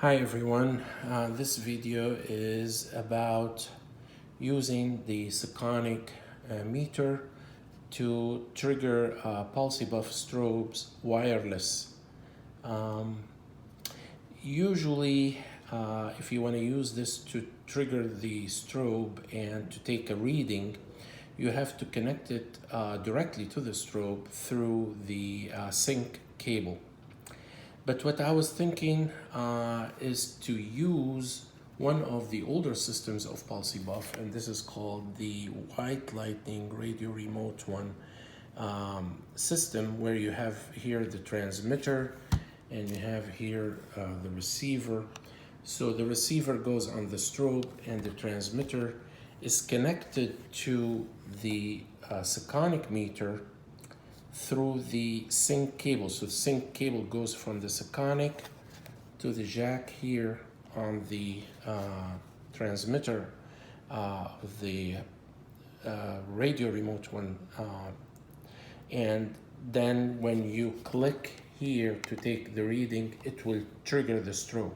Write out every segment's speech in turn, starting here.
Hi everyone, this video is about using the Sekonic meter to trigger pulse buff strobes wireless. Um, Usually, if you want to use this to trigger the strobe and to take a reading, you have to connect it directly to the strobe through the sync cable. But what I was thinking is to use one of the older systems of PulseBuff, and this is called the White Lightning Radio Remote One system, where you have here the transmitter and you have here the receiver. So the receiver goes on the strobe and the transmitter is connected to the Sekonic meter through the sync cable. So the sync cable goes from the Sekonic to the jack here on the transmitter of the radio remote one. And then when you click here to take the reading, it will trigger the strobe.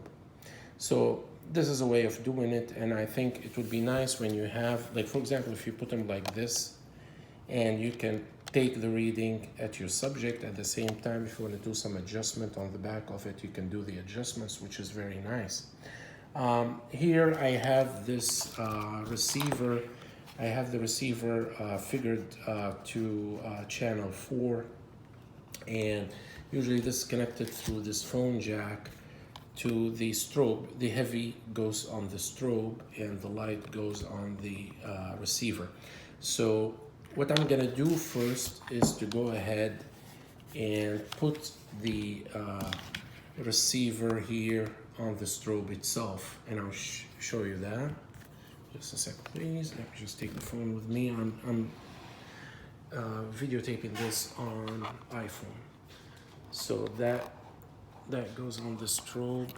So this is a way of doing it, and I think it would be nice when you have, like for example, if you put them like this, and you can take the reading at your subject at the same time. If you want to do some adjustment on the back of it, you can do the adjustments, which is very nice. Here I have this receiver. I have the receiver figured to channel 4, and usually this is connected through this phone jack to the strobe. The heavy goes on the strobe and the light goes on the receiver. So what I'm gonna do first is to go ahead and put the receiver here on the strobe itself, and I'll show you that. Just a sec, please. Let me just take the phone with me. I'm videotaping this on iPhone. So that goes on the strobe.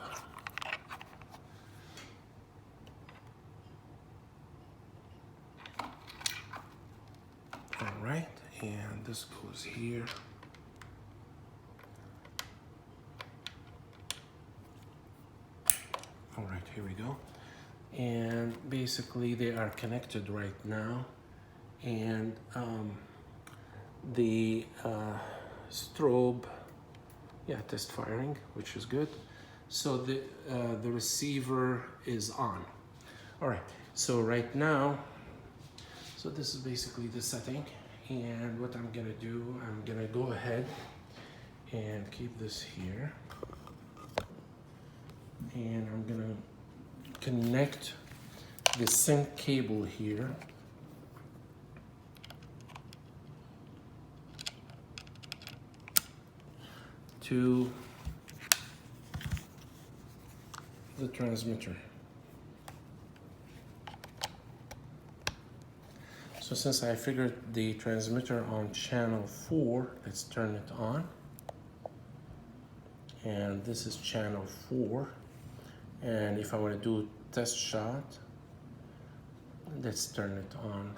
All right, and this goes here. All right, here we go. And basically they are connected right now. And the strobe, test firing, which is good. So the receiver is on. All right, so right now, so this is basically the setting, and what I'm gonna do, I'm gonna go ahead and keep this here, and I'm gonna connect the sync cable here to the transmitter. So since I figured the transmitter on channel 4, let's turn it on. And this is channel 4. And if I want to do test shot, let's turn it on.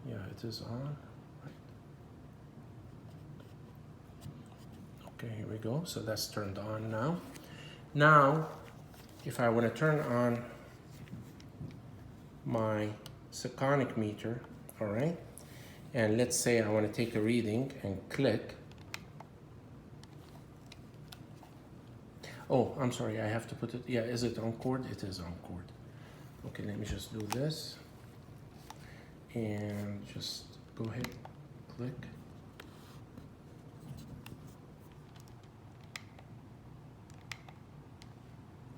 Yeah, it is on. Right. Okay, here we go. So that's turned on now. Now, if I want to turn on my Sekonic meter, all right, and let's say I want to take a reading and click. Oh, I'm sorry, I have to put it, yeah, is it on cord? It is on cord. Okay, let me just do this and just go ahead, click.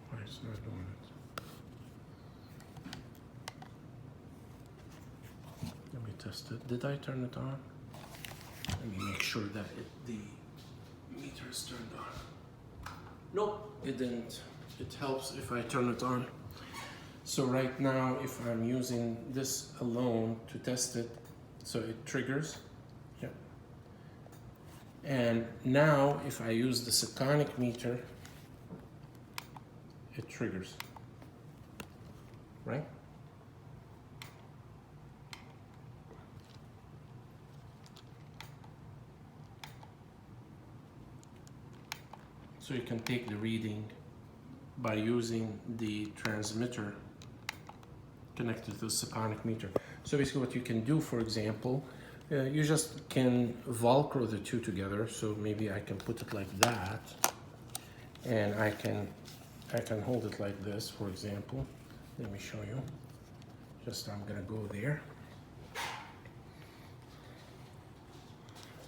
Why it's not doing it? Let me test it. Did I turn it on? Let me make sure that the meter is turned on. Nope, it didn't. It helps if I turn it on. So right now, if I'm using this alone to test it, so it triggers. Yep. And now, if I use the Sekonic meter, it triggers. Right? So you can take the reading by using the transmitter connected to the Sekonic meter. So basically what you can do, for example, you just can Velcro the two together. So maybe I can put it like that, and I can hold it like this, for example. Let me show you. I'm gonna go there.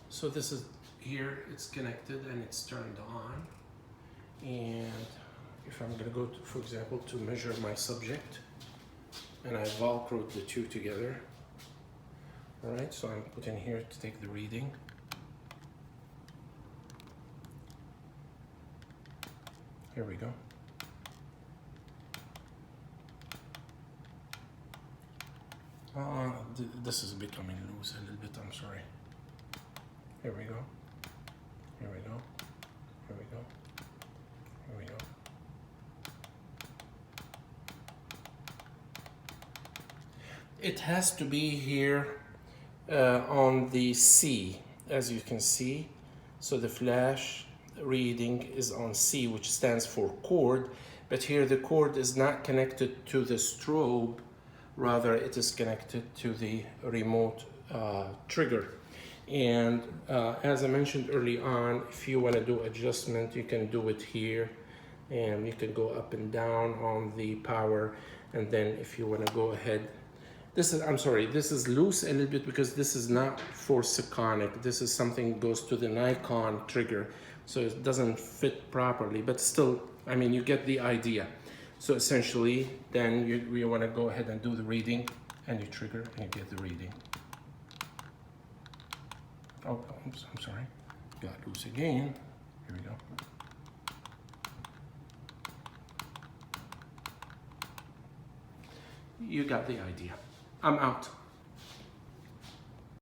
So this is here, it's connected and it's turned on. And if I'm gonna go to, for example, to measure my subject, and I Velcroed the two together. All right, so I'm putting here to take the reading. Here we go. This is becoming loose a little bit, I'm sorry. Here we go. Here we go. Here we go. Here we go. It has to be here on the C, as you can see. So the flash reading is on C, which stands for cord, but here the cord is not connected to the strobe, rather it is connected to the remote trigger. And as I mentioned early on, if you want to do adjustment, you can do it here, and you can go up and down on the power. And then if you want to go ahead, this is loose a little bit because this is not for Sekonic. This is something that goes to the Nikon trigger, so it doesn't fit properly, but still, I mean, you get the idea. So essentially, then you want to go ahead and do the reading, and you trigger and you get the reading. Oh, oops, I'm sorry. Got loose again. Here we go. You got the idea. I'm out.